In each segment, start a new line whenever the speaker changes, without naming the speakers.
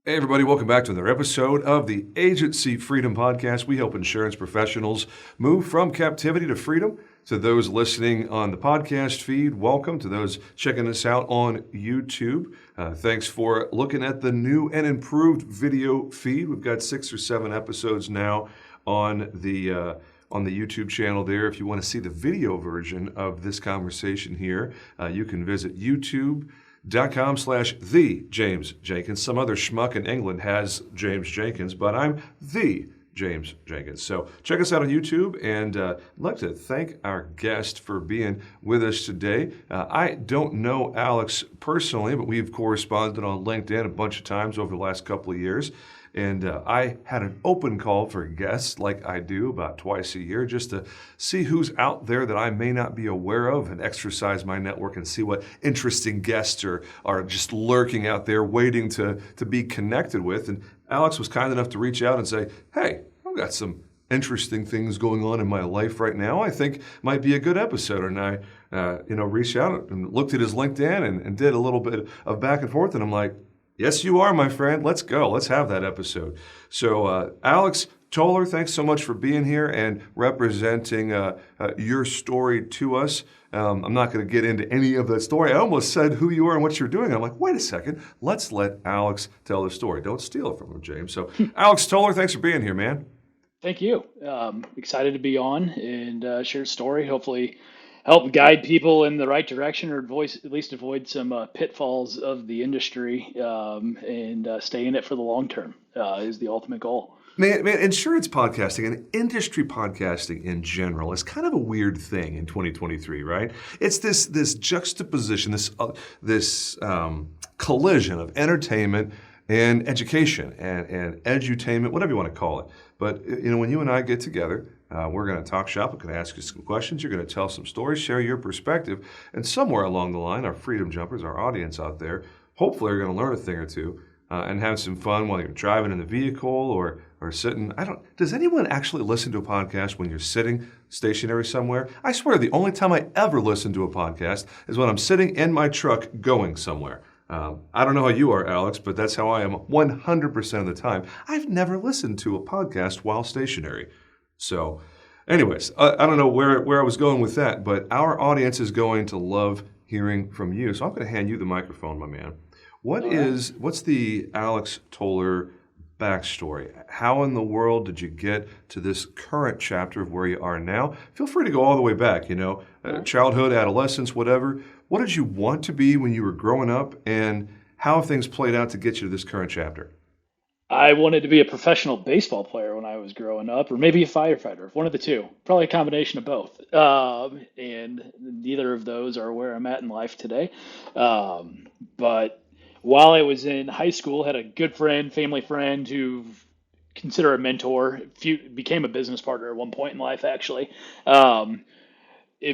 Hey, everybody, welcome back to another episode of the Agency Freedom Podcast. We help insurance professionals move from captivity to freedom. To those listening on the podcast feed, welcome. To those checking us out on YouTube, thanks for looking at the new and improved video feed. We've got 6 or 7 episodes now on the YouTube channel there. If you want to see the video version of this conversation here, you can visit YouTube.com/the James Jenkins. Some other schmuck in England has James Jenkins, but I'm the James Jenkins. So check us out on YouTube, and I'd like to thank our guest for being with us today. I don't know Alex personally, but we've corresponded on LinkedIn a bunch of times over the last couple of years. And I had an open call for guests like I do about twice a year just to see who's out there that I may not be aware of and exercise my network and see what interesting guests are just lurking out there waiting to be connected with. And Alex was kind enough to reach out and say, hey, I've got some interesting things going on in my life right now. I think might be a good episode. And I reached out and looked at his LinkedIn and did a little bit of back and forth. And I'm like, yes, you are, my friend. Let's go. Let's have that episode. So, Alex Toler, thanks so much for being here and representing your story to us. I'm not going to get into any of that story. I almost said who you are and what you're doing. I'm like, wait a second. Let's let Alex tell the story. Don't steal it from him, James. So, Alex Toler, thanks for being here, man.
Thank you. Excited to be on and share a story. Hopefully, help guide people in the right direction, or at least avoid some pitfalls of the industry, and stay in it for the long term is the ultimate goal.
Man, insurance podcasting and industry podcasting in general is kind of a weird thing in 2023, right? It's this juxtaposition, this collision of entertainment and education and edutainment, whatever you want to call it. But when you and I get together, we're going to talk shop. I'm going to ask you some questions. You're going to tell some stories, share your perspective, and somewhere along the line, our freedom jumpers, our audience out there, hopefully are going to learn a thing or two and have some fun while you're driving in the vehicle or sitting. Does anyone actually listen to a podcast when you're sitting stationary somewhere? I swear the only time I ever listen to a podcast is when I'm sitting in my truck going somewhere. I don't know how you are, Alex, but that's how I am 100% of the time. I've never listened to a podcast while stationary. So, anyways, I don't know where I was going with that, but our audience is going to love hearing from you. So I'm going to hand you the microphone, my man. What's the Alex Toler backstory? How in the world did you get to this current chapter of where you are now? Feel free to go all the way back, childhood, adolescence, whatever. What did you want to be when you were growing up, and how have things played out to get you to this current chapter?
I wanted to be a professional baseball player when I was growing up, or maybe a firefighter, one of the two. Probably a combination of both. And neither of those are where I'm at in life today. But while I was in high school, had a good friend, family friend who consider a mentor, became a business partner at one point in life, actually. I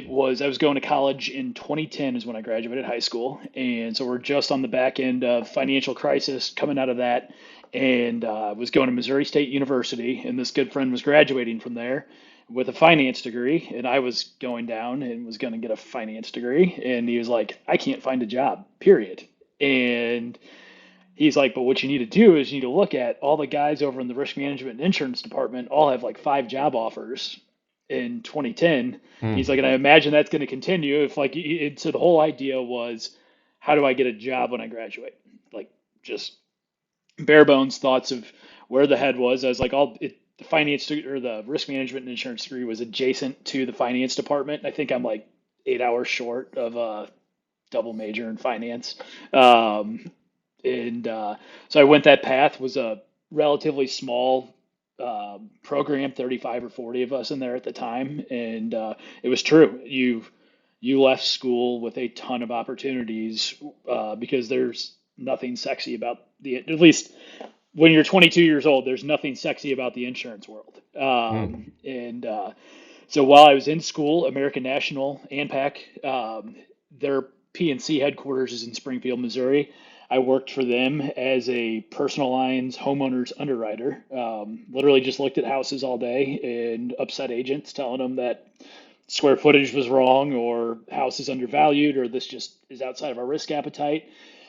was going to college in 2010 is when I graduated high school. And so we're just on the back end of financial crisis coming out of that. And was going to Missouri State University. And this good friend was graduating from there with a finance degree. And I was going down and was going to get a finance degree. And he was like, I can't find a job, period. And he's like, but what you need to do is you need to look at all the guys over in the risk management and insurance department all have like 5 job offers in 2010. He's like, and I imagine that's going to continue so the whole idea was, how do I get a job when I graduate? Like, just bare bones thoughts of where the head was. I was like, the finance or the risk management and insurance degree was adjacent to the finance department. I think I'm like 8 hours short of a double major in finance. So I went that path. Was a relatively small program, 35 or 40 of us in there at the time. And it was true. You left school with a ton of opportunities because there's nothing sexy about at least when you're 22 years old, there's nothing sexy about the insurance world. So while I was in school, American National, ANPAC, their PNC headquarters is in Springfield, Missouri. I worked for them as a personal lines homeowners underwriter. Literally just looked at houses all day and upset agents telling them that square footage was wrong or house is undervalued or this just is outside of our risk appetite.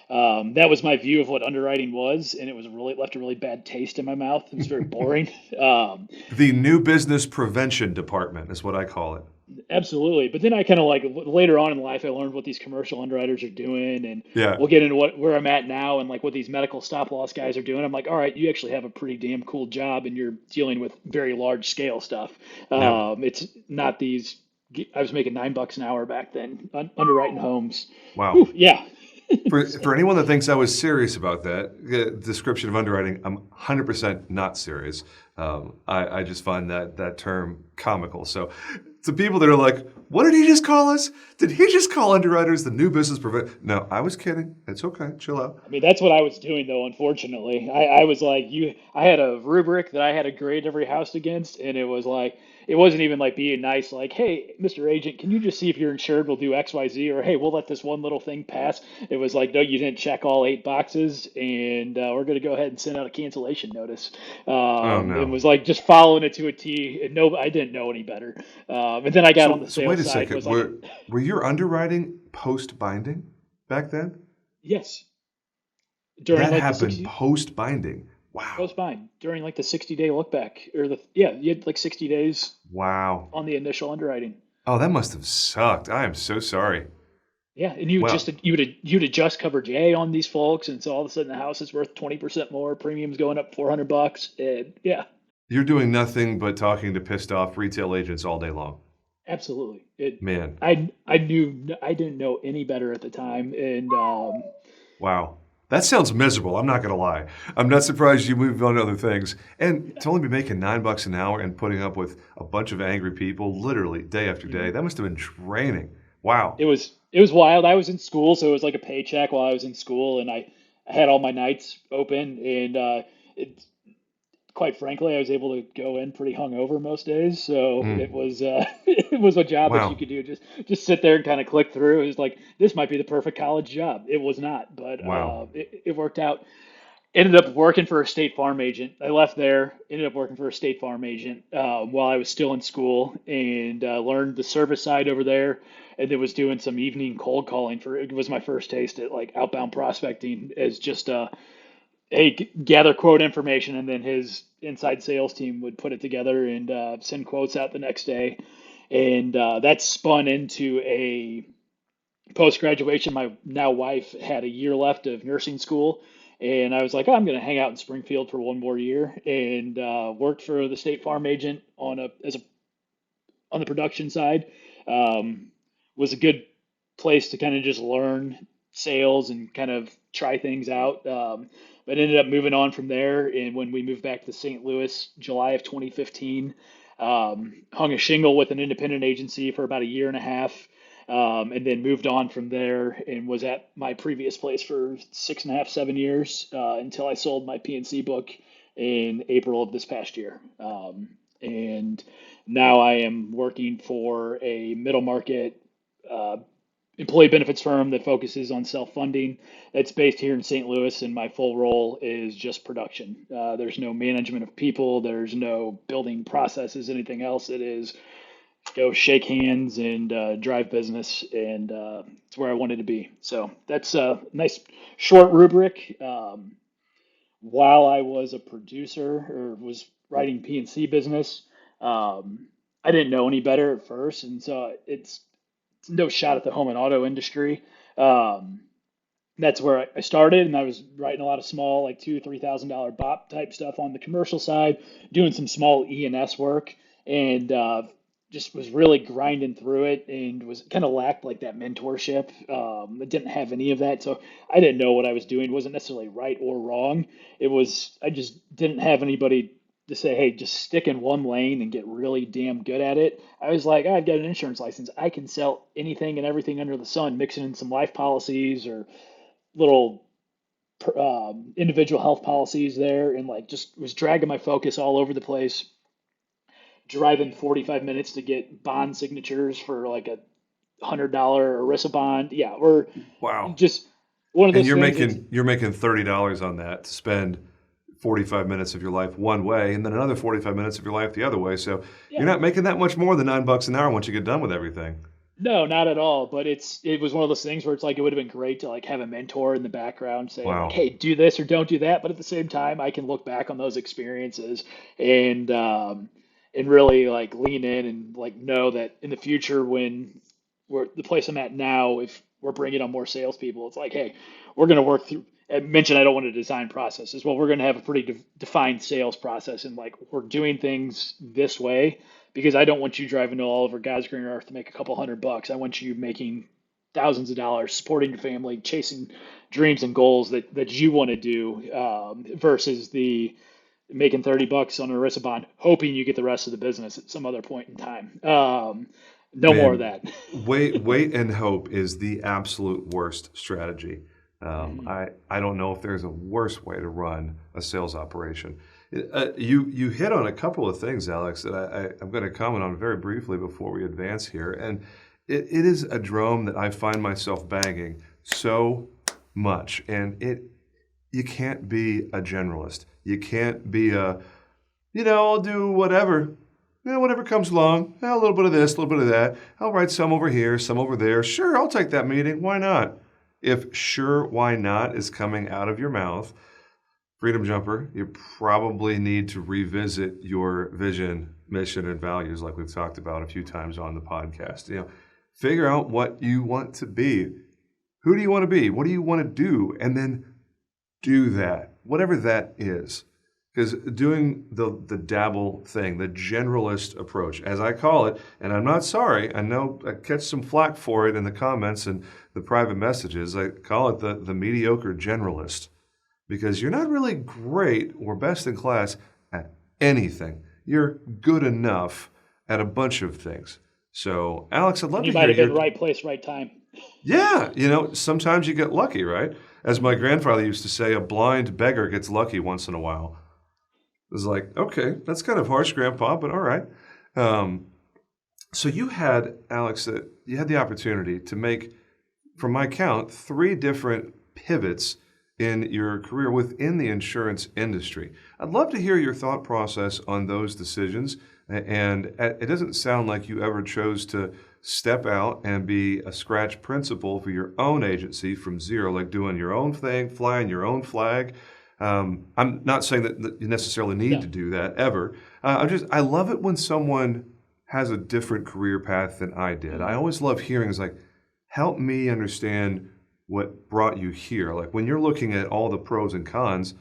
That was my view of what underwriting was, and it was really left a really bad taste in my mouth. It was very boring.
The new business prevention department is what I call it.
Absolutely. But then I kind of like later on in life, I learned what these commercial underwriters are doing, and
Yeah.
we'll get into where I'm at now and like what these medical stop loss guys are doing. I'm like, all right, you actually have a pretty damn cool job, and you're dealing with very large scale stuff.
Yep.
It's not these. I was making $9 an hour back then, underwriting homes.
Wow.
Whew, yeah.
For anyone that thinks I was serious about that description of underwriting, I'm 100% not serious. I just find that term comical. So to people that are like, what did he just call us? Did he just call underwriters the new business prevent? No, I was kidding. It's okay. Chill out.
I mean, that's what I was doing though, unfortunately. I was like, I had a rubric that I had to grade every house against, and it was like, it wasn't even like being nice, like, hey, Mr. Agent, can you just see if you're insured? We'll do XYZ, or hey, we'll let this one little thing pass. It was like, no, you didn't check all 8 boxes, and we're going to go ahead and send out a cancellation notice.
Oh
It
no.
was like just following it to a T, and no, I didn't know any better. And then I got on the
So wait
sales
a
side,
second.
was like,
Were your underwriting post binding back then?
yes, during
That
like the
happened
60,
post binding.
That
Wow.
was fine during like the 60-day look back or yeah, you had like 60 days
Wow.
on the initial underwriting.
Oh, that must have sucked. I am so sorry.
Yeah, and you would
Well,
just you'd adjust coverage A on these folks, and so all of a sudden the house is worth 20% more, premiums going up $400, and yeah,
you're doing nothing but talking to pissed off retail agents all day long.
absolutely. It
Man,
I knew I didn't know any better at the time, and
wow. That sounds miserable. I'm not going to lie. I'm not surprised you moved on to other things. And to only be making $9 an hour and putting up with a bunch of angry people literally day after day, that must have been draining. Wow.
it was wild. I was in school, so it was like a paycheck while I was in school, and I had all my nights open, and it quite frankly, I was able to go in pretty hungover most days. So it
Mm,
was it was a job that you
wow.
could do just sit there and kind of click through. It was like this might be the perfect college job. It was not, but
Wow.
it worked out. Ended up working for a state farm agent. I left there. Ended up working for a state farm agent while I was still in school, and learned the service side over there. And then was doing some evening cold calling for. It was my first taste at like outbound prospecting as just hey, gather quote information, and then his inside sales team would put it together and send quotes out the next day. And that spun into a post graduation. My now wife had a year left of nursing school, and I was like, oh, I'm going to hang out in Springfield for one more year, and worked for the State Farm agent on the production side. Um, was a good place to kind of just learn sales and kind of try things out. But ended up moving on from there. And when we moved back to St. Louis, July of 2015, hung a shingle with an independent agency for about a year and a half. And then moved on from there and was at my previous place for 6.5, 7 years until I sold my PNC book in April of this past year. And now I am working for a middle market uh, employee benefits firm that focuses on self-funding. That's based here in St. Louis, and my full role is just production. There's no management of people. There's no building processes, anything else. It is go shake hands and drive business, and it's where I wanted to be. So that's a nice short rubric. While I was a producer or was writing P&C business, I didn't know any better at first, and so it's no shot at the home and auto industry. Um, that's where I started, and I was writing a lot of small, like $2,000 to $3,000 BOP type stuff on the commercial side, doing some small E&S work, and just was really grinding through it, and was kind of lacked like that mentorship. I didn't have any of that, so I didn't know what I was doing. It wasn't necessarily right or wrong. It was I just didn't have anybody to say, hey, just stick in one lane and get really damn good at it. I was like, I've got an insurance license. I can sell anything and everything under the sun, mixing in some life policies or little individual health policies there, and like just was dragging my focus all over the place, driving 45 minutes to get bond signatures for like $100 ERISA bond. Yeah, or
Wow.
just one of
And
those
you're
things. It's
making $30 on that to spend 45 minutes of your life one way and then another 45 minutes of your life the other way. So you're
yeah,
not making that much more than $9 an hour once you get done with everything.
No, not at all. But it was one of those things where it's like it would have been great to like have a mentor in the background saying like,
Wow.
"Hey, do this or don't do that." But at the same time, I can look back on those experiences and and really like lean in and like know that in the future when we're the place I'm at now, if we're bringing on more salespeople, it's like, hey, we're going to work through. I mentioned I don't want to design processes. Well, we're going to have a pretty defined sales process, and like we're doing things this way because I don't want you driving to all over God's green earth to make a couple $100. I want you making thousands of dollars, supporting your family, chasing dreams and goals that you want to do, versus the making $30 on a risk bond, hoping you get the rest of the business at some other point in time. No more of
Man,
that.
wait and hope is the absolute worst strategy. I don't know if there's a worse way to run a sales operation. You hit on a couple of things, Alex, that I'm going to comment on very briefly before we advance here, and it is a drum that I find myself banging so much, and it you can't be a generalist. You can't be I'll do whatever. Whatever comes along. A little bit of this, a little bit of that. I'll write some over here, some over there. Sure, I'll take that meeting. Why not? If sure, why not is coming out of your mouth, Freedom Jumper, you probably need to revisit your vision, mission, and values like we've talked about a few times on the podcast. Figure out what you want to be. Who do you want to be? What do you want to do? And then do that, whatever that is. Because doing the dabble thing, the generalist approach, as I call it, and I'm not sorry, I know I catch some flack for it in the comments and the private messages. I call it the mediocre generalist because you're not really great or best in class at anything. You're good enough at a bunch of things. So, Alex, I'd love
And you
to
might
hear
have been
your.
right place, right time.
Yeah, sometimes you get lucky, right? As my grandfather used to say, a blind beggar gets lucky once in a while. It was like, okay, that's kind of harsh, Grandpa, but all right. Um, so you had, Alex, you had the opportunity to make, from my count, 3 different pivots in your career within the insurance industry. I'd love to hear your thought process on those decisions. And it doesn't sound like you ever chose to step out and be a scratch principal for your own agency from zero, like doing your own thing, flying your own flag. I'm not saying that you necessarily need
No.
to do that ever. I love it when someone has a different career path than I did. I always love hearing is like, help me understand what brought you here. Like when you're looking at all the pros and cons,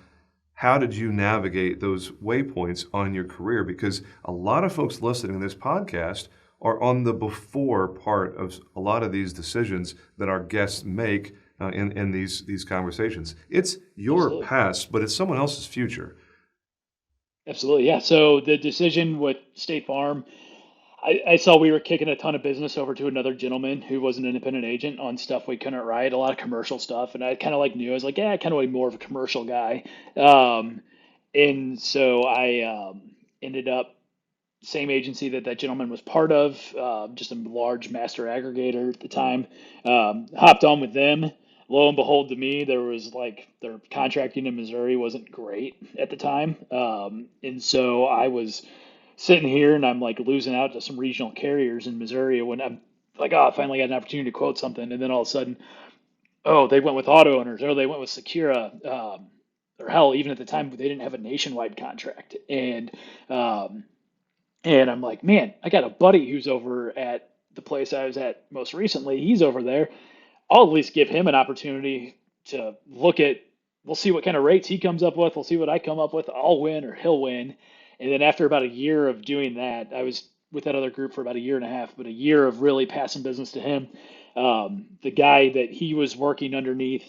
how did you navigate those waypoints on your career? Because a lot of folks listening to this podcast are on the before part of a lot of these decisions that our guests make in these conversations. It's your
Absolutely.
past, but it's someone else's future.
Absolutely. Yeah. So the decision with State Farm, I saw we were kicking a ton of business over to another gentleman who was an independent agent on stuff we couldn't write, a lot of commercial stuff. And I kind of like knew, I was like, yeah, I kind of like more of a commercial guy. Um, and so I ended up same agency that that gentleman was part of, just a large master aggregator at the time. Hopped on with them. Lo and behold, to me, there was like their contracting in Missouri wasn't great at the time, and so I was sitting here and I'm like losing out to some regional carriers in Missouri when I'm like, oh, I finally got an opportunity to quote something, and then all of a sudden, oh, they went with auto owners, or they went with Secura, or hell, even at the time they didn't have a nationwide contract, um, and I'm like, man, I got a buddy who's over at the place I was at most recently. He's over there. I'll at least give him an opportunity to look at. We'll see what kind of rates he comes up with. We'll see what I come up with. I'll win or he'll win. And then after about a year of doing that, I was with that other group for about a year and a half, but a year of really passing business to him. The guy that he was working underneath,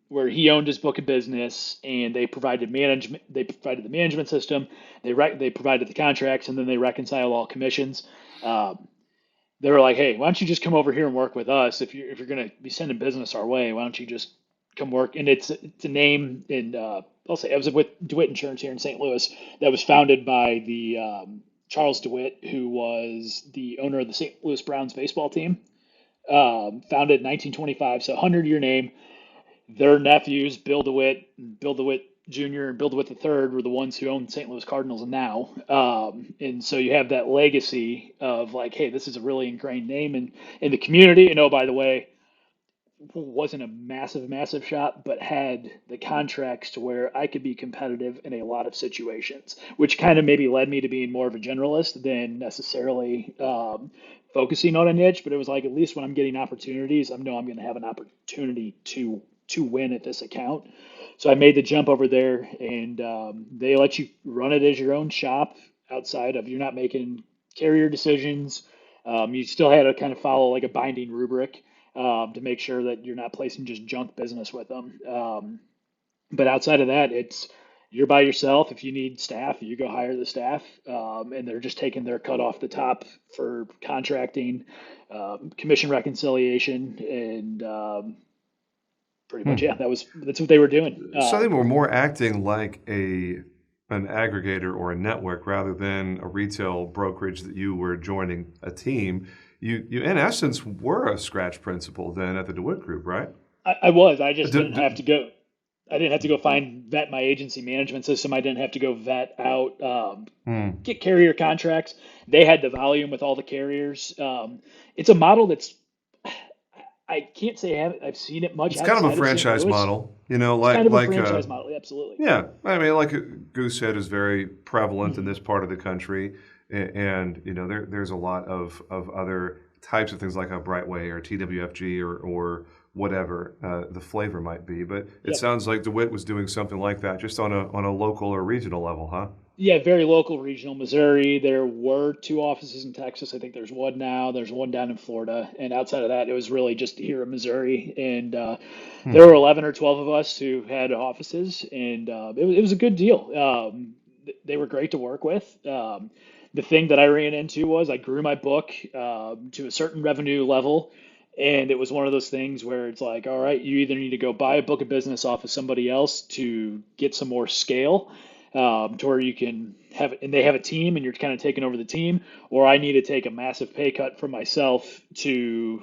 where he owned his book of business, and they provided management. They provided the management system. They provided the contracts, and then they reconcile all commissions. Um, they were like, "Hey, why don't you just come over here and work with us? If you're going to be sending business our way, why don't you just come work?" And it's a name in I'll say I was with DeWitt Insurance here in St. Louis that was founded by the Charles DeWitt, who was the owner of the St. Louis Browns baseball team. Founded in 1925, so 100-year name. Their nephews, Bill DeWitt, Jr. and Bill DeWitt III were the ones who own St. Louis Cardinals now. And so you have that legacy of like, hey, this is a really ingrained name in the community. And oh, by the way, wasn't a massive shop, but had the contracts to where I could be competitive in a lot of situations, which kind of maybe led me to being more of a generalist than necessarily focusing on a niche. But it was like, at least when I'm getting opportunities, I know I'm going to have an opportunity to win at this account. So I made the jump over there, and they let you run it as your own shop outside of you're not making carrier decisions. You still had to kind of follow like a binding rubric to make sure that you're not placing just junk business with them. But outside of that, it's you're by yourself. If you need staff, you go hire the staff, and they're just taking their cut off the top for contracting, commission reconciliation, and pretty much yeah, that's what they were doing.
So they were more acting like an aggregator or a network rather than a retail brokerage that you were joining a team. You in essence were a scratch principal then at the DeWitt Group, right?
I was. I just
D-
didn't
d-
have to go. I didn't have to go vet my agency management system. I didn't have to go vet out get carrier contracts. They had the volume with all the carriers. It's a model that's I can't say I've seen it much
it's kind of a
outside of St.
franchise
Louis.
model,
It's kind of a franchise model, absolutely.
yeah. I mean, like a Goosehead is very prevalent in this part of the country, and there's a lot of other types of things like a Brightway or TWFG or whatever the flavor might be. But it
Yep.
sounds like DeWitt was doing something like that, just on a local or regional level, huh?
Yeah, very local, regional Missouri. There were two offices in Texas. I think there's one now. There's one down in Florida. And outside of that, it was really just here in Missouri. And there were 11 or 12 of us who had offices, and it was a good deal. They were great to work with. The thing that I ran into was I grew my book to a certain revenue level. And it was one of those things where it's like, all right, you either need to go buy a book of business off of somebody else to get some more scale, to where you can have, and they have a team and you're kind of taking over the team, or I need to take a massive pay cut for myself to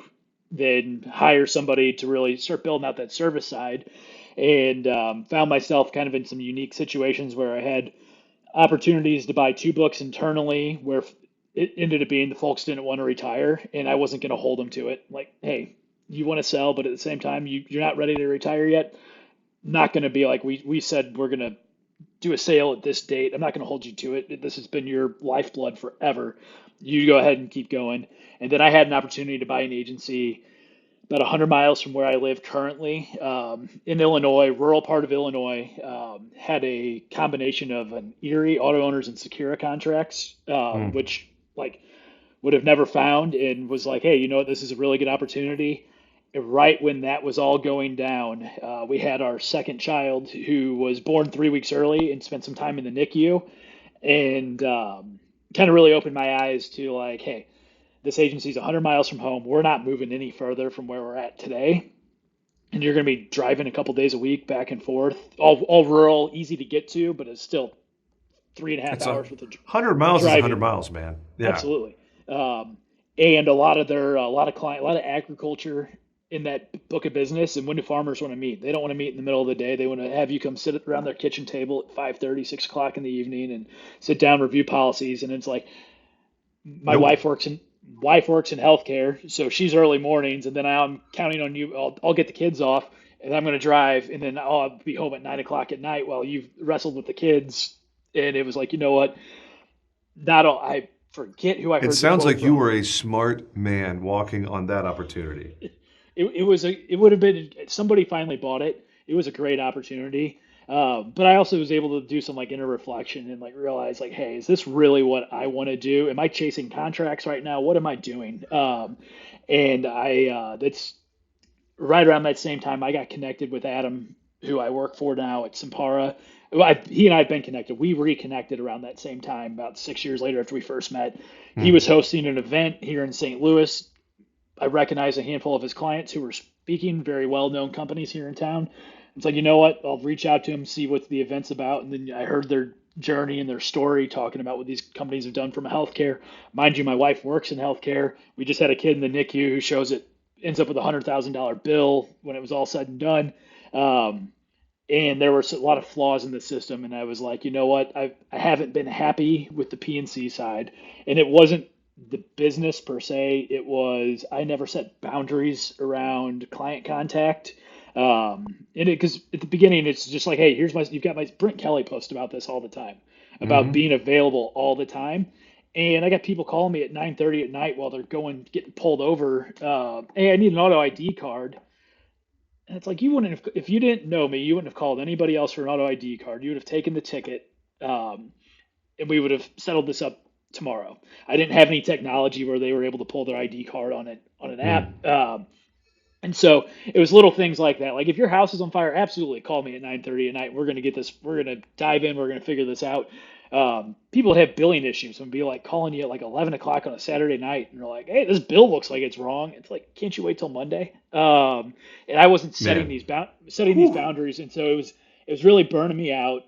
then hire somebody to really start building out that service side. And found myself kind of in some unique situations where I had opportunities to buy two books internally where it ended up being the folks didn't want to retire and I wasn't going to hold them to it. Like, hey, you want to sell, but at the same time, you're not ready to retire yet. Not going to be like we said we're going to do a sale at this date. I'm not going to hold you to it. This has been your lifeblood forever. You go ahead and keep going. And then I had an opportunity to buy an agency about 100 miles from where I live currently in Illinois, rural part of Illinois. Had a combination of an Erie auto owners and Secura contracts, which like would have never found, and was like, hey, you know what? This is a really good opportunity. And right when that was all going down, we had our second child who was born 3 weeks early and spent some time in the NICU, and kind of really opened my eyes to like, hey, this agency's 100 miles from home. We're not moving any further from where we're at today. And you're going to be driving a couple days a week back and forth, all rural, easy to get to, but it's still 3.5 hours with the
100 miles is 100
driving.
miles, man. Yeah.
Absolutely. And a lot of agriculture in that book of business. And when do farmers want to meet? They don't want to meet in the middle of the day. They want to have you come sit around their kitchen table at 5:30, 6 o'clock in the evening and sit down, review policies. And it's like, my
Nope.
wife works in healthcare, so she's early mornings, and then I'm counting on you. I'll get the kids off, and I'm going to drive, and then I'll be home at 9 o'clock at night while you've wrestled with the kids. And it was like, you know what? Not all, I forget who I
It
heard the
sounds
quote
like you
from.
were a smart man walking on that opportunity.
It would have been somebody finally bought it. It was a great opportunity. But I also was able to do some like inner reflection and like realize like, hey, is this really what I want to do? Am I chasing contracts right now? What am I doing? And that's right around that same time I got connected with Adam, who I work for now at Simpara. Well, he and I have been connected. We reconnected around that same time, about 6 years later after we first met. He was hosting an event here in St. Louis. I recognize a handful of his clients who were speaking, very well-known companies here in town. It's like, you know what? I'll reach out to him, see what the event's about. And then I heard their journey and their story talking about what these companies have done from healthcare. Mind you, my wife works in healthcare. We just had a kid in the NICU who shows it ends up with a $100,000 bill when it was all said and done. Um, and there were a lot of flaws in the system. And I was like, you know what? I haven't been happy with the PNC side, and it wasn't the business per se. It was I never set boundaries around client contact. And because at the beginning it's just like, hey, here's my you've got my Brent Kelly post about this all the time about
Hmm.
being available all the time. And I got people calling me at 9:30 at night while they're getting pulled over. Hey, I need an auto ID card. And it's like you wouldn't have, if you didn't know me, you wouldn't have called anybody else for an auto ID card. You would have taken the ticket, um, and we would have settled this up tomorrow. I didn't have any technology where they were able to pull their ID card on an app. And so it was little things like that. Like if your house is on fire, absolutely call me at 9:30 at night. We're going to get this. We're going to dive in. We're going to figure this out. People have billing issues and be like calling you at like 11 o'clock on a Saturday night, and they're like, "Hey, this bill looks like it's wrong." It's like, can't you wait till Monday? And I wasn't
Man.
setting these
Whew.
boundaries, and so it was really burning me out.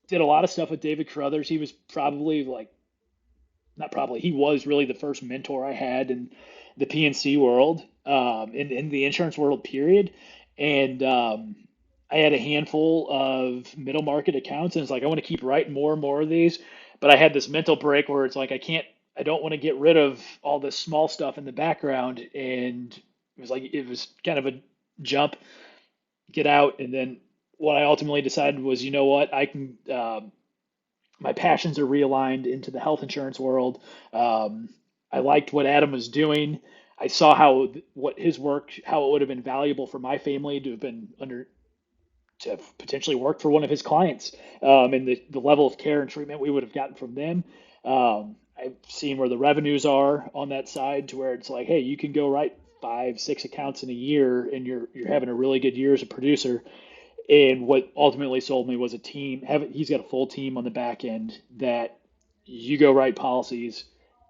Did a lot of stuff with David Carruthers. He was probably like not probably, he was really the first mentor I had in the PNC world, in the insurance world, period. And I had a handful of middle market accounts, and it's like, I want to keep writing more and more of these. But I had this mental break where it's like, I don't want to get rid of all this small stuff in the background. And it was kind of a jump, get out. And then what I ultimately decided was, you know what, my passions are realigned into the health insurance world. I liked what Adam was doing. I saw what his work, how it would have been valuable for my family to have been under to have potentially worked for one of his clients, and the level of care and treatment we would have gotten from them. I've seen where the revenues are on that side to where it's like, hey, you can go write five, six accounts in a year, and you're having a really good year as a producer. And what ultimately sold me was a team. He's got a full team on the back end that you go write policies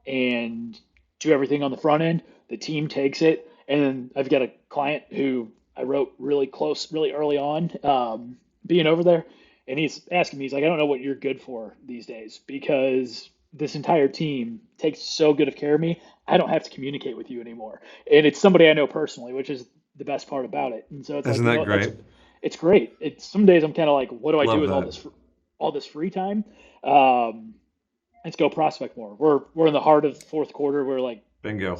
and do everything on the front end. The team takes it, and then I've got a client who I wrote really close, really early on, being over there, and he's asking me, he's like, I don't know what you're good for these days because this entire team takes so good of care of me. I don't have to communicate with you anymore, and it's somebody I know personally, which is the best part about it. And so it's like,
Isn't that
that's
great?
it's great. It's some days I'm kind of like, what do I do
Love
with
that.
all this free time? Um, let's go prospect more. We're in the heart of the fourth quarter. We're like
Bingo.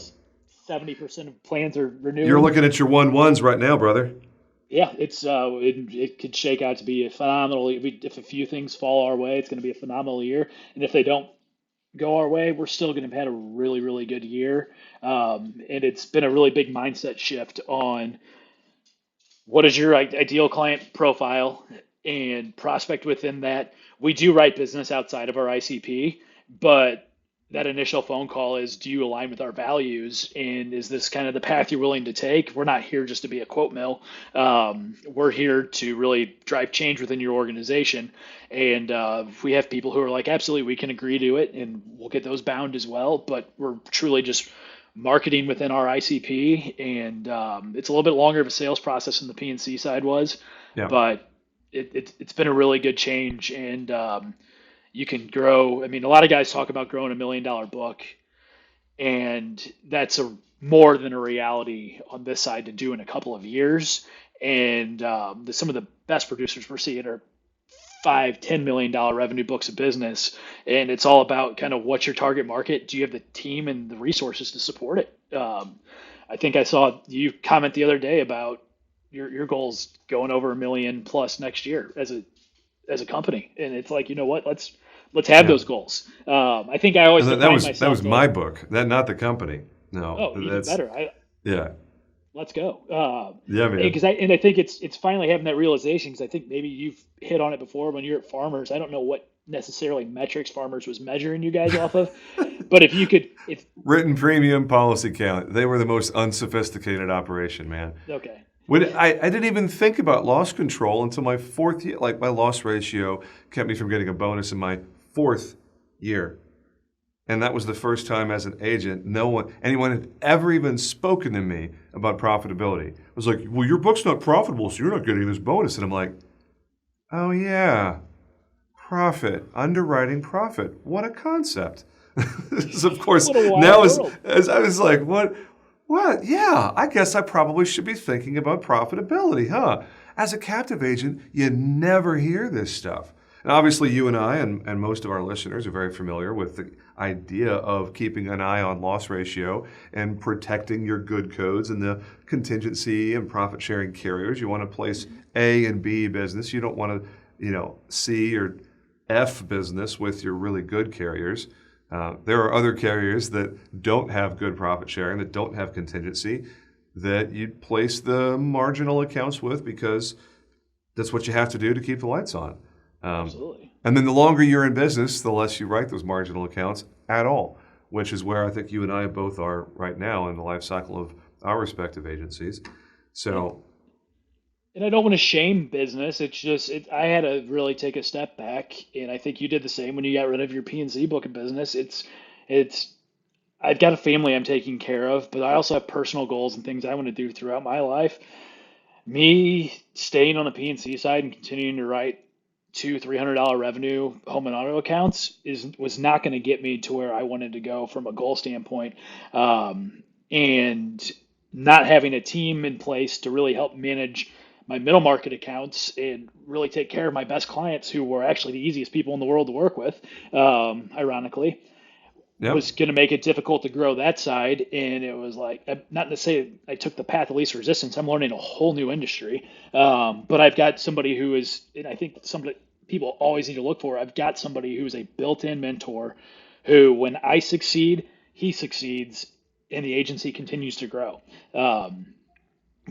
70% of plans are
You're
renewing.
looking at your 1-1s right now, brother.
Yeah, it could shake out to be a phenomenal. If a few things fall our way, it's going to be a phenomenal year. And if they don't go our way, we're still going to have had a really really good year. And it's been a really big mindset shift on what is your ideal client profile and prospect within that. We do write business outside of our ICP, but that initial phone call is, do you align with our values, and is this kind of the path you're willing to take? We're not here just to be a quote mill. We're here to really drive change within your organization. And we have people who are like, absolutely, we can agree to it, and we'll get those bound as well. But we're truly just marketing within our ICP, and it's a little bit longer of a sales process than the PNC side was,
Yeah.
but it's been a really good change, and you can grow. I mean, a lot of guys talk about growing $1 million book, and that's a more than a reality on this side to do in a couple of years. And some of the best producers we're seeing are $5, $10 million revenue books of business, and it's all about kind of what's your target market. Do you have the team and the resources to support it? I think I saw you comment the other day about your goals going over 1 million plus next year as a company, and it's like, you know what, let's have
Yeah.
those goals. I think I always
And that
define
was
myself
my
though.
book. That not the company. No,
Oh, even
that's
better.
yeah.
Let's go.
Yeah, man.
And I think it's finally having that realization, because I think maybe you've hit on it before when you're at Farmers. I don't know what necessarily metrics Farmers was measuring you guys off of, but if you could, if
Written premium policy count. They were the most unsophisticated operation, man.
okay,
When I didn't even think about loss control until my fourth year. Like my loss ratio kept me from getting a bonus in my fourth year. And that was the first time as an agent, anyone had ever even spoken to me about profitability. It was like, well, your book's not profitable, so you're not getting this bonus. And I'm like, oh yeah, profit, underwriting profit. What a concept. This is, of course,
what a wild
now
world.
as I was like, what? Yeah, I guess I probably should be thinking about profitability, huh? As a captive agent, you never hear this stuff. And obviously, you and I and most of our listeners are very familiar with the idea of keeping an eye on loss ratio and protecting your good codes and the contingency and profit sharing carriers. You want to place A and B business. You don't want to, C or F business with your really good carriers. There are other carriers that don't have good profit sharing, that don't have contingency, that you'd place the marginal accounts with because that's what you have to do to keep the lights on.
Absolutely.
And then the longer you're in business, the less you write those marginal accounts at all, which is where I think you and I both are right now in the life cycle of our respective agencies. So,
and I don't want to shame business. It's just I had to really take a step back, and I think you did the same when you got rid of your P&C book of business. It's I've got a family I'm taking care of, but I also have personal goals and things I want to do throughout my life. Me staying on the P&C side and continuing to write $200-300 revenue home and auto accounts was not going to get me to where I wanted to go from a goal standpoint. And not having a team in place to really help manage my middle market accounts and really take care of my best clients, who were actually the easiest people in the world to work with, ironically,
yep.
was going to make it difficult to grow that side. And it was like, not to say I took the path of least resistance. I'm learning a whole new industry. But I've got somebody who is, and I think somebody people always need to look for, I've got somebody who's a built-in mentor who, when I succeed, he succeeds and the agency continues to grow.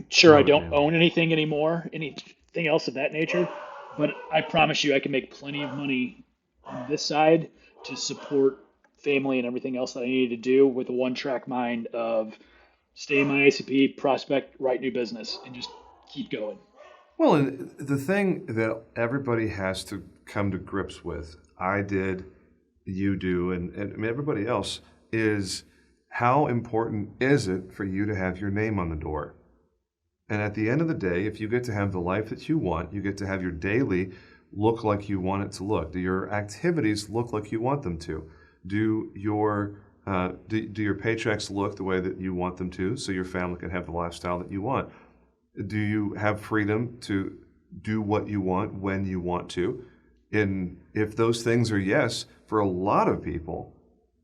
Sure, I
Love it,
don't
man.
own anything anymore, anything else of that nature, but I promise you I can make plenty of money on this side to support family and everything else that I needed to do with a one-track mind of stay in my ICP, prospect, write new business, and just keep going.
Well, and the thing that everybody has to come to grips with, I did, you do, and I mean, everybody else, is how important is it for you to have your name on the door? And at the end of the day, if you get to have the life that you want, you get to have your daily look like you want it to look. Do your activities look like you want them to? Do your paychecks look the way that you want them to, so your family can have the lifestyle that you want? Do you have freedom to do what you want when you want to? And if those things are yes, for a lot of people,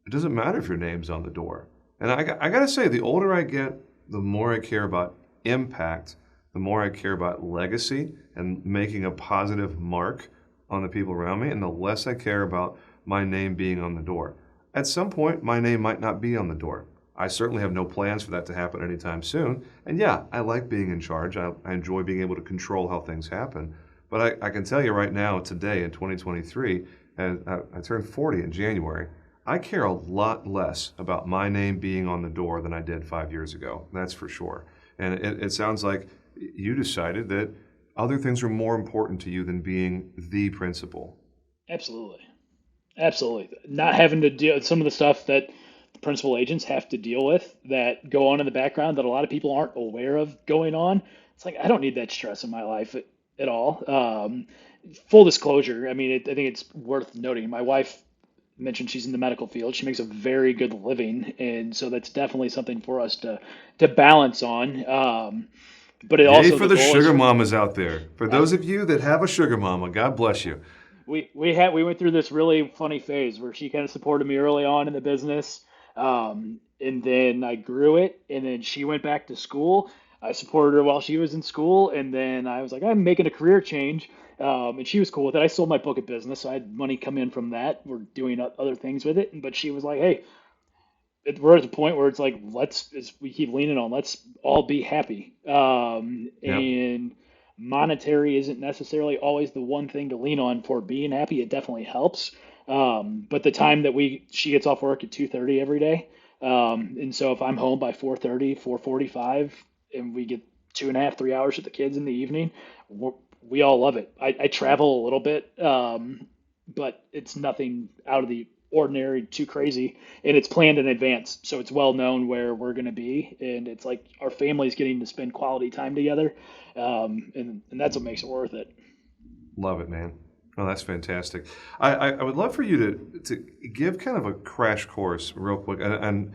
it doesn't matter if your name's on the door. And I got to say, the older I get, the more I care about impact, the more I care about legacy and making a positive mark on the people around me, and the less I care about my name being on the door. At some point, my name might not be on the door. I certainly have no plans for that to happen anytime soon. And yeah, I like being in charge. I enjoy being able to control how things happen. But I can tell you right now, today in 2023, and I turned 40 in January, I care a lot less about my name being on the door than I did 5 years ago. That's for sure. And it sounds like you decided that other things are more important to you than being the principal.
Absolutely. Absolutely. Not having to deal with some of the stuff that the principal agents have to deal with that go on in the background that a lot of people aren't aware of going on. It's like, I don't need that stress in my life at all. Full disclosure, I mean, I think it's worth noting. My wife mentioned she's in the medical field. She makes a very good living. And so that's definitely something for us to balance on. But it
Yay
also,
for
the
the
goal is
sugar
for,
mamas out there. For
I,
those of you that have a sugar mama, God bless you.
we went through this really funny phase where she kind of supported me early on in the business, and then I grew it, and then she went back to school. I supported her while she was in school, and then I was like, I'm making a career change, and she was cool with it. I sold my book of business, so I had money come in from that. We're doing other things with it, but she was like, hey, we're at the point where it's like, as we keep leaning on, let's all be happy.
Yep.
And monetary isn't necessarily always the one thing to lean on for being happy. It definitely helps. But the time that she gets off work at 2:30 every day. And so if I'm home by 4:30, 4:45, and we get 2.5, 3 hours with the kids in the evening, we all love it. I travel a little bit, but it's nothing out of the ordinary, too crazy, and it's planned in advance, so it's well known where we're going to be, and it's like our family's getting to spend quality time together, and that's what makes it worth it.
Love it, man. Oh, that's fantastic. I would love for you to give kind of a crash course real quick, and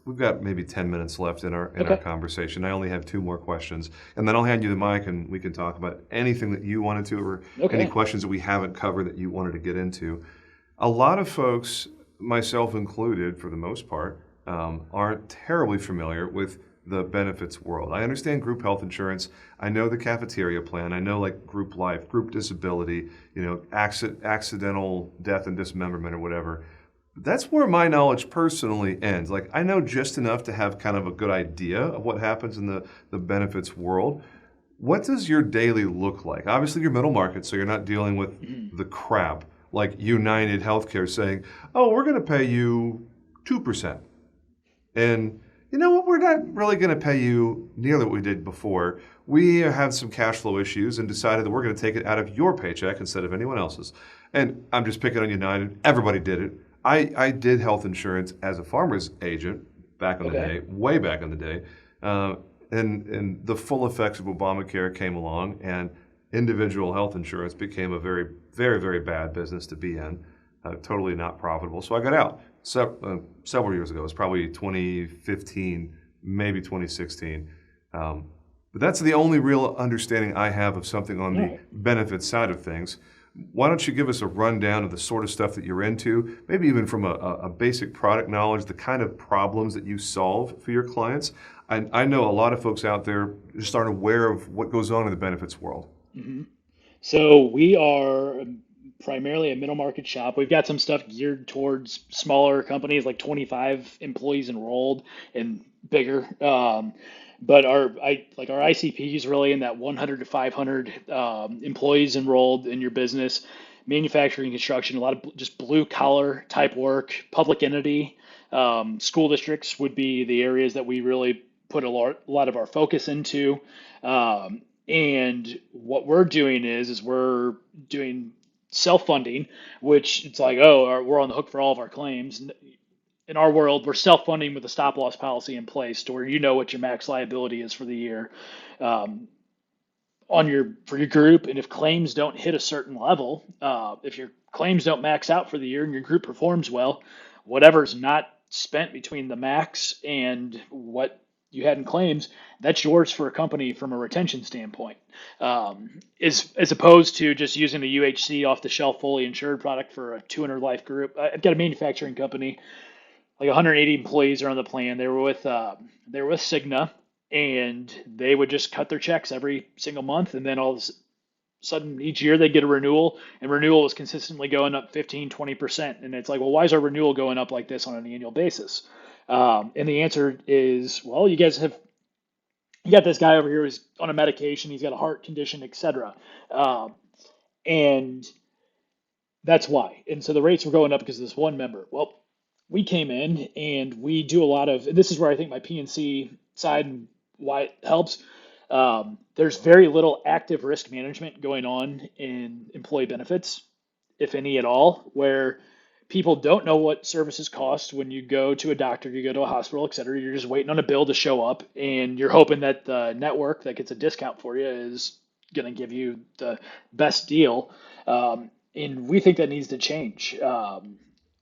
we've got maybe 10 minutes left in our
Okay.
conversation. I only have two more questions, and then I'll hand you the mic, and we can talk about anything that you wanted to, or any
Okay.
questions that we haven't covered that you wanted to get into. A lot of folks, myself included, for the most part, aren't terribly familiar with the benefits world. I understand group health insurance. I know the cafeteria plan. I know like group life, group disability, accidental death and dismemberment or whatever. But that's where my knowledge personally ends. Like I know just enough to have kind of a good idea of what happens in the benefits world. What does your daily look like? Obviously, you're middle market, so you're not dealing with
Mhm.
the crap like United Healthcare saying, "Oh, we're going to pay you 2%." And you know what? We're not really going to pay you nearly what we did before. We have some cash flow issues and decided that we're going to take it out of your paycheck instead of anyone else's. And I'm just picking on United. Everybody did it. I did health insurance as a farmer's agent back in the
Okay.
day, way back in the day. Uh, and the full effects of Obamacare came along, and individual health insurance became a very, very, very bad business to be in, totally not profitable. So I got out several years ago. It was probably 2015, maybe 2016. But that's the only real understanding I have of something on
All
the
right.
benefit side of things. Why don't you give us a rundown of the sort of stuff that you're into, maybe even from a basic product knowledge, the kind of problems that you solve for your clients? I know a lot of folks out there just aren't aware of what goes on in the benefits world.
hmm So we are primarily a middle market shop. We've got some stuff geared towards smaller companies, like 25 employees enrolled and bigger. But our ICP is really in that 100 to 500 employees enrolled in your business. Manufacturing, construction, a lot of just blue collar type work. Public entity, school districts would be the areas that we really put a lot of our focus into. And what we're doing is we're doing self-funding, which it's like, oh, we're on the hook for all of our claims. In our world, we're self-funding with a stop loss policy in place to where you know what your max liability is for the year, um, on your for your group. And if claims don't hit a certain level, if your claims don't max out for the year and your group performs well, whatever's not spent between the max and what you had in claims, that's yours for a company from a retention standpoint. Is as opposed to just using a UHC off the shelf fully insured product for a 200 life group. I've got a manufacturing company, like 180 employees are on the plan. They were with Cigna, and they would just cut their checks every single month, and then all of a sudden each year they get a renewal, and renewal was consistently going up 15-20%. And it's like, well, why is our renewal going up like this on an annual basis? And the answer is, well, you got this guy over here who's on a medication, he's got a heart condition, etc. Um, and that's why. And so the rates were going up because of this one member. Well, we came in and we do a lot of, and this is where I think my PNC side and why it helps. There's very little active risk management going on in employee benefits, if any at all, where people don't know what services cost when you go to a doctor, you go to a hospital, et cetera. You're just waiting on a bill to show up, and you're hoping that the network that gets a discount for you is going to give you the best deal. And we think that needs to change.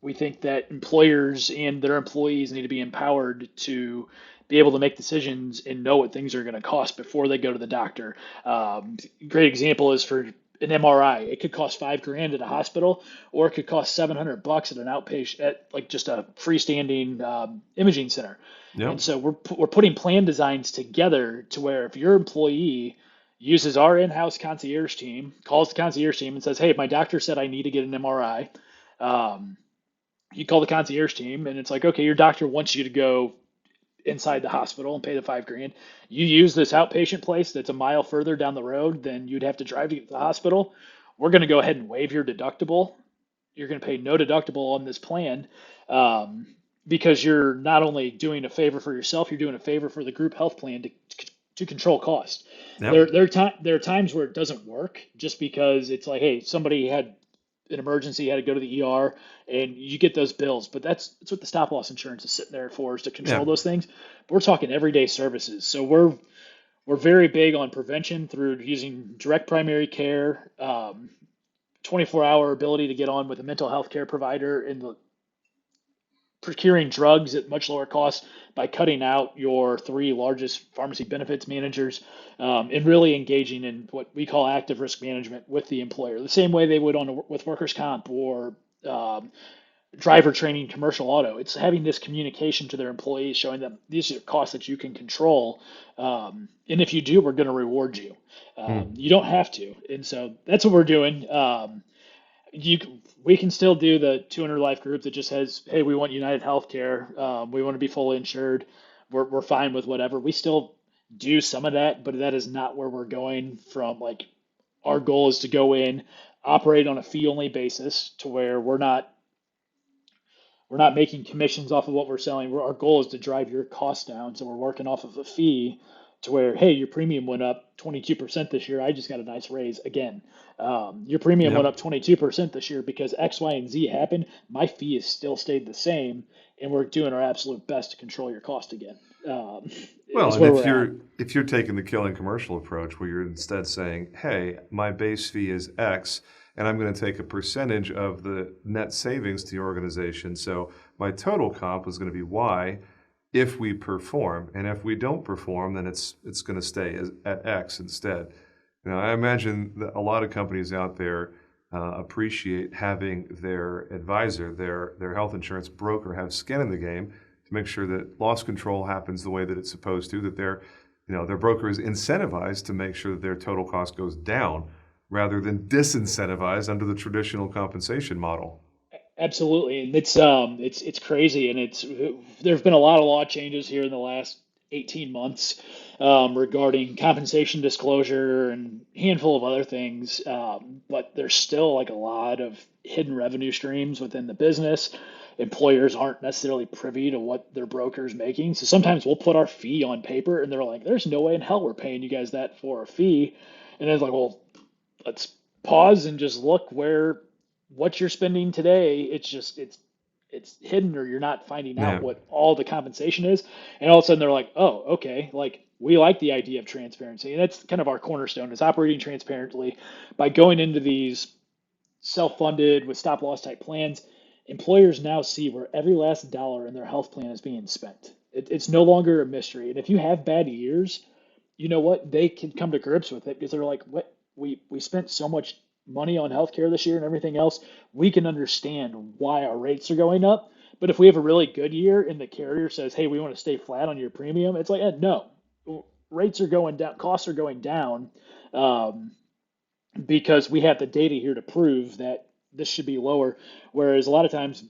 We think that employers and their employees need to be empowered to be able to make decisions and know what things are going to cost before they go to the doctor. Great example is for an MRI. It could cost $5,000 at a hospital, or it could cost $700 at an outpatient, at like just a freestanding imaging center. And
Yep.
so we're putting plan designs together to where if your employee uses our in-house concierge team, calls the concierge team and says, "Hey, my doctor said I need to get an MRI." Um, you call the concierge team, and it's like, okay, your doctor wants you to go inside the hospital and pay the $5,000. You use this outpatient place that's a mile further down the road than you'd have to drive to get to the hospital. We're going to go ahead and waive your deductible. You're going to pay no deductible on this plan, um, because you're not only doing a favor for yourself, you're doing a favor for the group health plan to control cost.
Yep.
There are times where it doesn't work just because it's like, hey, somebody had an emergency, had to go to the ER, and you get those bills. But that's what the stop loss insurance is sitting there for, is to
Yeah.
control those things. But we're talking everyday services, so we're very big on prevention through using direct primary care, 24-hour ability to get on with a mental health care provider and the procuring drugs at much lower cost by cutting out your three largest pharmacy benefits managers, and really engaging in what we call active risk management with the employer, the same way they would with workers' comp or um, driver training, commercial auto. It's having this communication to their employees, showing them these are costs that you can control, and if you do, we're going to reward you.
Hmm.
You don't have to, and so that's what we're doing. You we can still do the 200 life group that just says, hey, we want United Healthcare, we want to be fully insured. We're fine with whatever. We still do some of that, but that is not where we're going from. Like our goal is to go in, operate on a fee only basis to where we're not making commissions off of what we're selling. Our goal is to drive your costs down. So we're working off of a fee to where, hey, your premium went up 22% this year. I just got a nice raise again. Your premium went
Yep.
up 22% this year because X, Y, and Z happened. My fee has still stayed the same, and we're doing our absolute best to control your cost again.
Well,
Is
and
where
if
we're at.
you're taking the killing commercial approach, where you're instead saying, "Hey, my base fee is X, and I'm going to take a percentage of the net savings to your organization, so my total comp is going to be Y if we perform, and if we don't perform, then it's going to stay at X instead." I imagine that a lot of companies out there appreciate having their advisor, their health insurance broker, have skin in the game to make sure that loss control happens the way that it's supposed to, that their broker is incentivized to make sure that their total cost goes down rather than disincentivized under the traditional compensation model.
Absolutely, and it's crazy, and there've been a lot of law changes here in the last 18 months, regarding compensation disclosure and a handful of other things. But there's still like a lot of hidden revenue streams within the business. Employers aren't necessarily privy to what their broker's making, so sometimes we'll put our fee on paper, and they're like, "There's no way in hell we're paying you guys that for a fee," and it's like, well, let's pause and just look where what you're spending today. It's hidden, or you're not finding out
Yeah.
what all the compensation is. And all of a sudden they're like, oh, okay, like we like the idea of transparency. And that's kind of our cornerstone, is operating transparently by going into these self-funded with stop loss type plans. Employers now see where every last dollar in their health plan is being spent. It's no longer a mystery. And if you have bad years, you know what? They can come to grips with it because they're like, what? We spent so much money on healthcare this year and everything else. We can understand why our rates are going up. But if we have a really good year and the carrier says, hey, we want to stay flat on your premium, it's like, no, rates are going down, costs are going down, um, because we have the data here to prove that this should be lower. Whereas a lot of times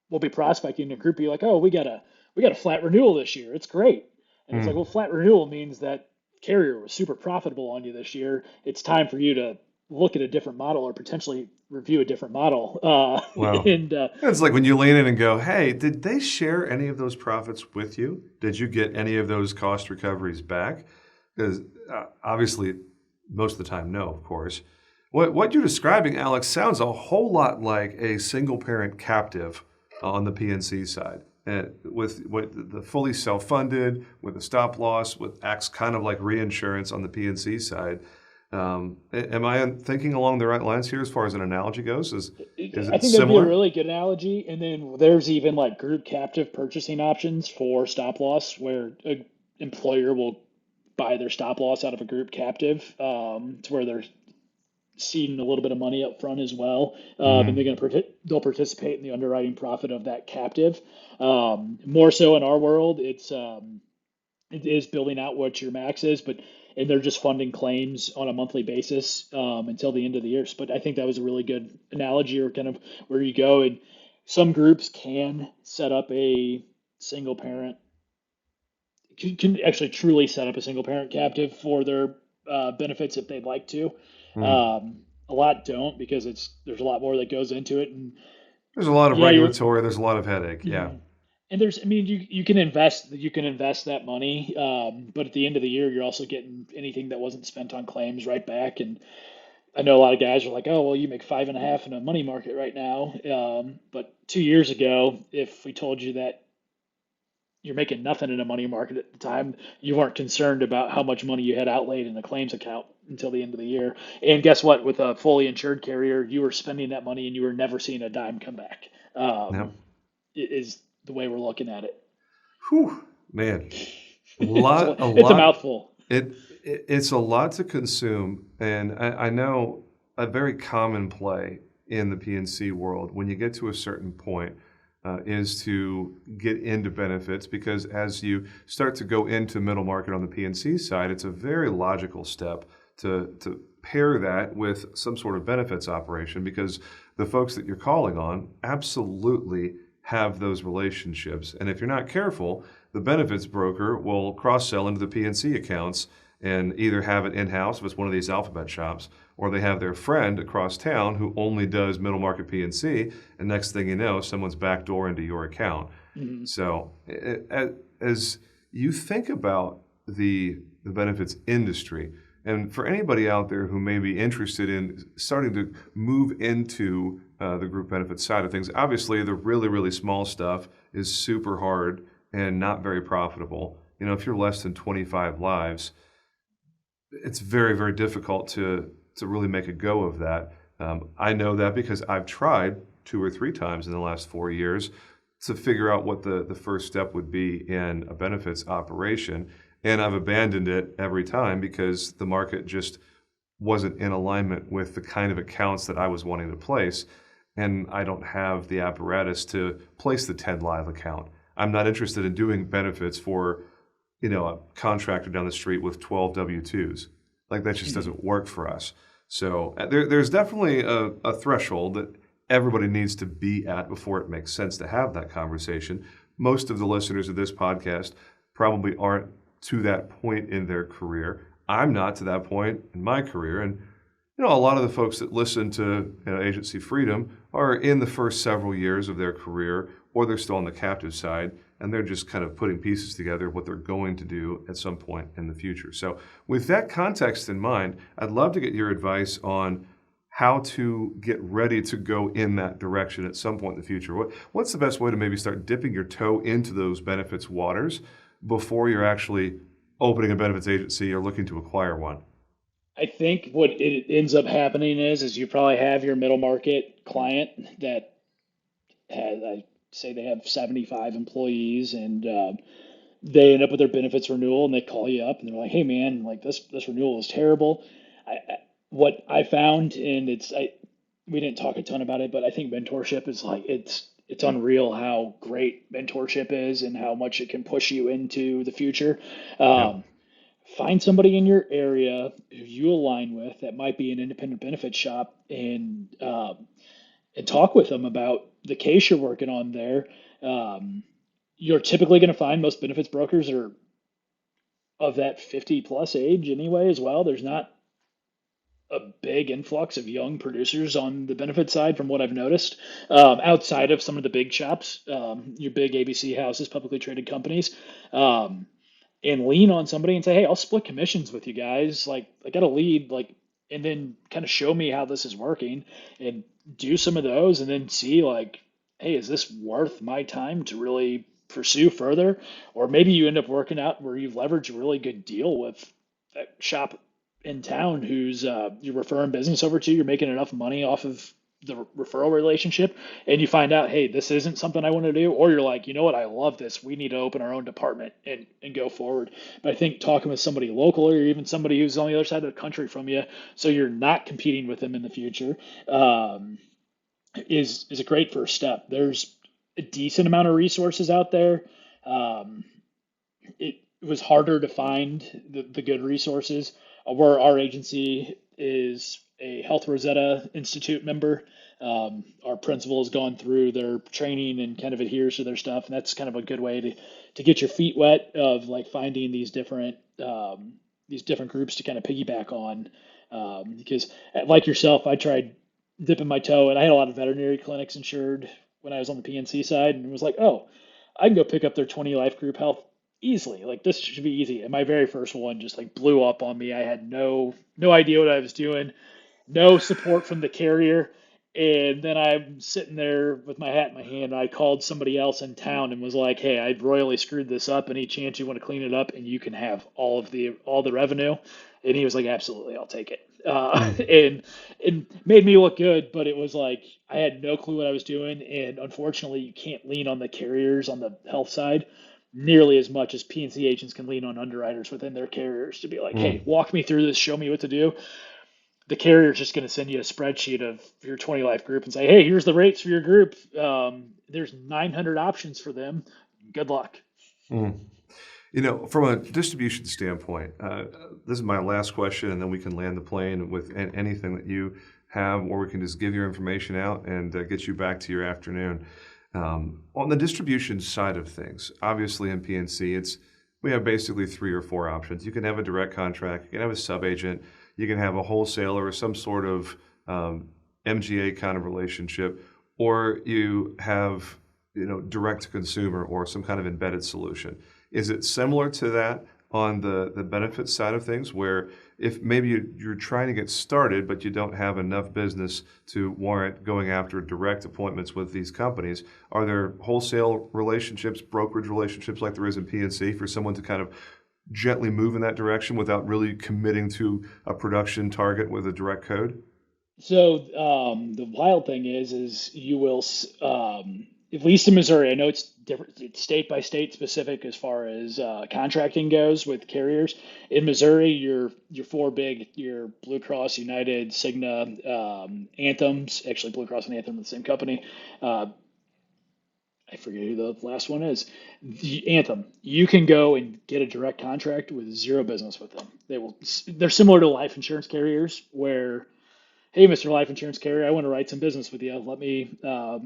we'll be prospecting a group, be like, oh, we got a flat renewal this year. It's great. And it's like,
Hmm.
well, flat renewal means that carrier was super profitable on you this year. It's time for you to look at a different model or potentially review a different model.
Well,
And
it's like when you lean in and go, "Hey, did they share any of those profits with you? Did you get any of those cost recoveries back?" Because obviously, most of the time, no, of course. What you're describing, Alex, sounds a whole lot like a single parent captive on the PNC side. And with the fully self-funded, with a stop loss, with acts kind of like reinsurance on the PNC side. Am I thinking along the right lines here as far as an analogy goes? Is
I
it
think that'd be a
similar?
really good analogy. And then there's even like group captive purchasing options for stop loss, where an employer will buy their stop loss out of a group captive, to where they're ceding a little bit of money up front as well, and
Hmm.
they'll participate in the underwriting profit of that captive. More so in our world, it is building out what your max is, but and they're just funding claims on a monthly basis, until the end of the year. But I think that was a really good analogy, or kind of where you go. And some groups can set up a single parent, can actually truly set up a single parent captive for their benefits if they'd like to.
Hmm.
A lot don't, because there's a lot more that goes into it. And
There's a lot of
yeah, you're.
regulatory. There's a lot of headache. Yeah.
Mhm. And there's, I mean, you can invest that money, but at the end of the year, you're also getting anything that wasn't spent on claims right back. And I know a lot of guys are like, oh, well, you make 5.5 in a money market right now. But 2 years ago, if we told you that you're making nothing in a money market at the time. You weren't concerned about how much money you had outlaid in the claims account until the end of the year. And guess what? With a fully insured carrier, you were spending that money and you were never seeing a dime come back.
Yeah.
Is the way we're looking at it.
Whew, man.
it's
Lot a
it's a
lot
mouthful.
it's a lot to consume, and I know a very common play in the PNC world when you get to a certain point is to get into benefits, because as you start to go into middle market on the PNC side, it's a very logical step to pair that with some sort of benefits operation, because the folks that you're calling on absolutely have those relationships. And if you're not careful, the benefits broker will cross-sell into the PNC accounts and either have it in-house if it's one of these alphabet shops, or they have their friend across town who only does middle market PNC, and next thing you know, someone's backdoor into your account.
Mhm.
So as you think about the benefits industry, and for anybody out there who may be interested in starting to move into the group benefits side of things, obviously the really, really small stuff is super hard and not very profitable. You know, if you're less than 25 lives, it's very, very difficult to really make a go of that. I know that because I've tried 2 or 3 times in the last 4 years to figure out what the first step would be in a benefits operation. And I've abandoned it every time because the market just wasn't in alignment with the kind of accounts that I was wanting to place. And I don't have the apparatus to place the 10 live account. I'm not interested in doing benefits for, a contractor down the street with 12 W-2s. Like, that just doesn't work for us. So there's definitely a threshold that everybody needs to be at before it makes sense to have that conversation. Most of the listeners of this podcast probably aren't to that point in their career. I'm not to that point in my career. And, a lot of the folks that listen to Agency Freedom are in the first several years of their career, or they're still on the captive side, and they're just kind of putting pieces together of what they're going to do at some point in the future. So with that context in mind, I'd love to get your advice on how to get ready to go in that direction at some point in the future. What's the best way to maybe start dipping your toe into those benefits waters before you're actually opening a benefits agency or looking to acquire one?
I think what it ends up happening is you probably have your middle market client that has, I say they have 75 employees, and they end up with their benefits renewal, and they call you up and they're like, "Hey man, like this renewal is terrible." What I found, and we didn't talk a ton about it, but I think mentorship is like it's unreal how great mentorship is and how much it can push you into the future.
Yep.
Um, Find somebody in your area who you align with that might be an independent benefit shop, and talk with them about the case you're working on there. Um, you're typically going to find most benefits brokers are of that 50 plus age anyway as well. There's not a big influx of young producers on the benefit side from what I've noticed, outside of some of the big shops, your big ABC houses, publicly traded companies. Um, and lean on somebody and say, "Hey, I'll split commissions with you guys. Like, I got a lead, like, and then kind of show me how this is working and do some of those, and then see, like, hey, is this worth my time to really pursue further?" Or maybe you end up working out where you've leveraged a really good deal with that shop in town who's you're referring business over to. You're making enough money off of the referral relationship, and you find out, hey, this isn't something I want to do, or you're like, you know what, I love this. We need to open our own department and go forward. But I think talking with somebody local, or even somebody who's on the other side of the country from you, so you're not competing with them in the future, is a great first step. There's a decent amount of resources out there. Um, it was harder to find the good resources. Where our agency is a Health Rosetta Institute member. Our principal has gone through their training and kind of adheres to their stuff, and that's kind of a good way to get your feet wet of like finding these different groups to kind of piggyback on. Because like yourself, I tried dipping my toe, and I had a lot of veterinary clinics insured when I was on the PNC side, and was like, oh, I can go pick up their 20 life group health easily. Like, this should be easy. And my very first one just like blew up on me. I had no idea what I was doing, no support from the carrier, And then I'm sitting there with my hat in my hand. And I called somebody else in town and was like, "Hey, I royally screwed this up. Any chance you want to clean it up and you can have all the revenue?" And he was like, "Absolutely, I'll take it."
Mm.
And it made me look good, but it was like I had no clue what I was doing. And unfortunately, you can't lean on the carriers on the health side nearly as much as P&C agents can lean on underwriters within their carriers to be like, "Hey,
Mm.
walk me through this, show me what to do." The carrier is just going to send you a spreadsheet of your 20 life group and say, "Hey, here's the rates for your group. There's 900 options for them. Good luck."
Mm. From a distribution standpoint, this is my last question, and then we can land the plane with anything that you have, or we can just give your information out and get you back to your afternoon. On the distribution side of things, obviously in PNC, we have basically 3 or 4 options. You can have a direct contract, you can have a sub-agent, you can have a wholesaler or some sort of MGA kind of relationship, or you have direct to consumer or some kind of embedded solution. Is it similar to that on the benefits side of things, where if maybe you're trying to get started, but you don't have enough business to warrant going after direct appointments with these companies, are there wholesale relationships, brokerage relationships like there is in PNC for someone to kind of gently move in that direction without really committing to a production target with a direct code?
So the wild thing is you will, at least in Missouri, I know it's different, it's state by state specific as far as contracting goes with carriers. In Missouri, your four big, your Blue Cross, United, Cigna, Anthems. Actually, Blue Cross and Anthem are the same company. Uh, I forget who the last one is. The Anthem. You can go and get a direct contract with zero business with them. They're similar to life insurance carriers where, "Hey, Mr. Life Insurance Carrier, I want to write some business with you. Let me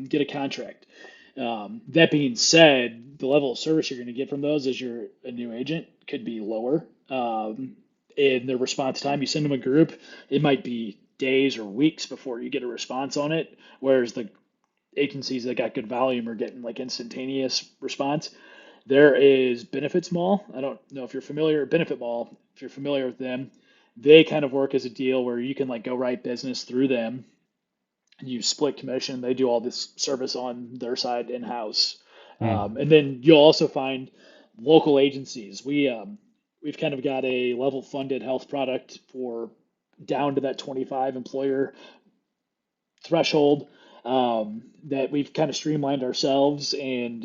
get a contract." That being said, the level of service you're going to get from those as you're a new agent could be lower. In the response time, you send them a group, it might be days or weeks before you get a response on it. Whereas the agencies that got good volume are getting like instantaneous response. There is Benefits Mall. I don't know if you're familiar, Benefit Mall, if you're familiar with them. They kind of work as a deal where you can like go write business through them and you split commission. They do all this service on their side in house.
Mm.
And then you'll also find local agencies. We've kind of got a level funded health product for down to that 25 employer threshold, that we've kind of streamlined ourselves, and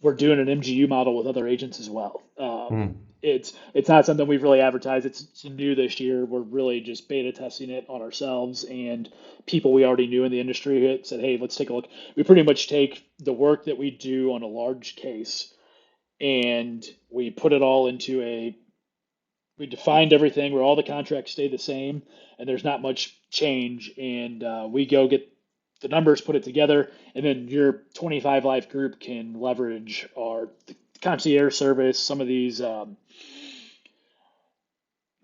we're doing an MGU model with other agents as well.
Mm.
It's not something we've really advertised. It's new this year. We're really just beta testing it on ourselves and people we already knew in the industry who said, "Hey, let's take a look." We pretty much take the work that we do on a large case and we put it all into we defined everything where all the contracts stay the same and there's not much change. And we go get the numbers, put it together, and then your 25 life group can leverage our concierge service, some of these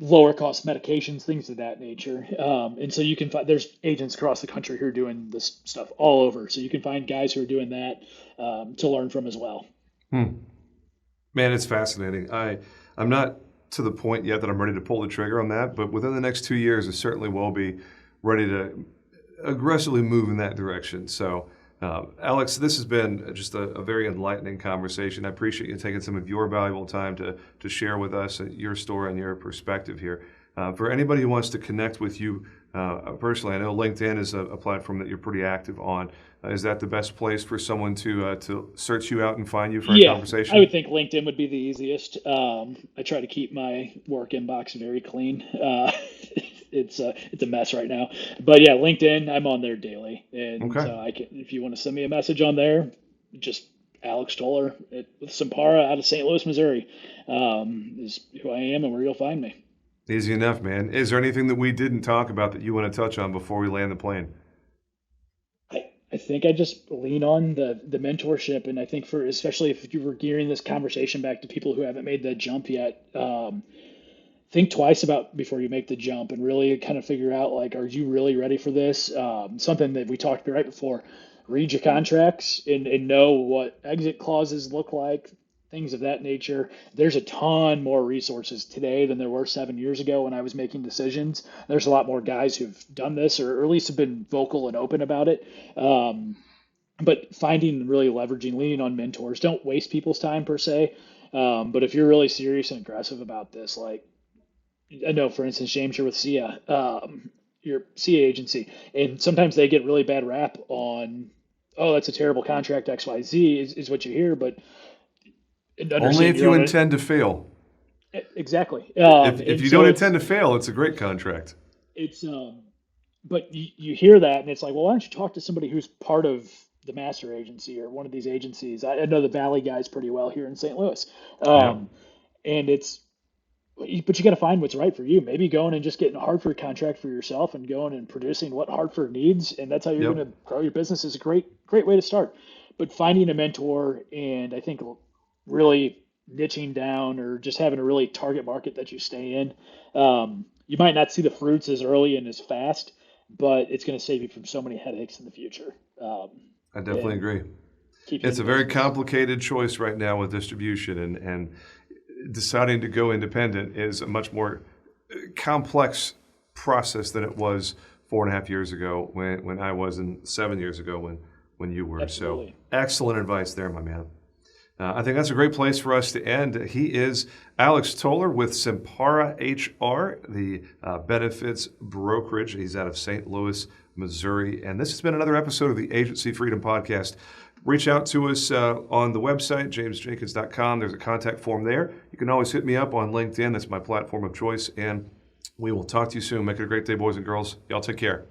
lower cost medications, things of that nature. And so you can find there's agents across the country who are doing this stuff all over. So you can find guys who are doing that to learn from as well.
Hmm. Man, it's fascinating. I'm not to the point yet that I'm ready to pull the trigger on that, but within the next 2 years, I certainly will be ready to aggressively move in that direction. So, Alex, this has been just a very enlightening conversation. I appreciate you taking some of your valuable time to share with us your story and your perspective here. For anybody who wants to connect with you personally, I know LinkedIn is a platform that you're pretty active on. Is that the best place for someone to search you out and find you for a
Yeah, I
conversation?
would think LinkedIn would be the easiest. I try to keep my work inbox very clean. It's a mess right now, but yeah, LinkedIn, I'm on there daily, and
Okay.
so I can, if you want to send me a message on there, just Alex Toler with Simpara out of St. Louis, Missouri, is who I am and where you'll find me.
Easy enough, man. Is there anything that we didn't talk about that you want to touch on before we land the plane?
I think I just lean on the mentorship, and I think for especially if you were gearing this conversation back to people who haven't made the jump yet, think twice about before you make the jump and really kind of figure out like, are you really ready for this? Something that we talked about right before. Read your contracts and know what exit clauses look like. things of that nature. There's a ton more resources today than there were 7 years ago when I was making decisions. There's a lot more guys who've done this, or at least have been vocal and open about it. But finding, really leveraging, leaning on mentors. Don't waste people's time per se. But if you're really serious and aggressive about this, like I know, for instance, James, you're with SIA, your SIA agency, and sometimes they get really bad rap on, oh, that's a terrible contract, XYZ is what you hear, but
Only
understand
if
your
you
own.
intend to fail.
Exactly.
If
And
you
so
don't
it's
intend to fail, it's a great contract.
it's but you hear that and it's like, well, why don't you talk to somebody who's part of the master agency or one of these agencies? I know the Valley guys pretty well here in St. Louis.
Yeah.
And it's but you got to find what's right for you. Maybe going and just getting a Hartford contract for yourself and going and producing what Hartford needs, and that's how you're
Yep.
going to grow your business. Is a great way to start. But finding a mentor, and I think really niching down or just having a really target market that you stay in. You might not see the fruits as early and as fast, but it's going to save you from so many headaches in the future.
I definitely
And
agree.
keep you in
It's
the
a very
business.
complicated choice right now with distribution, and deciding to go independent is a much more complex process than it was 4.5 years ago when I was, and 7 years ago when you were. So
Absolutely.
excellent advice there, my man. I think that's a great place for us to end. He is Alex Toler with SimparaHR, the benefits brokerage. He's out of St. Louis, Missouri. And this has been another episode of the Agency Freedom Podcast. Reach out to us on the website, jamesjenkins.com. There's a contact form there. You can always hit me up on LinkedIn. That's my platform of choice. And we will talk to you soon. Make it a great day, boys and girls. Y'all take care.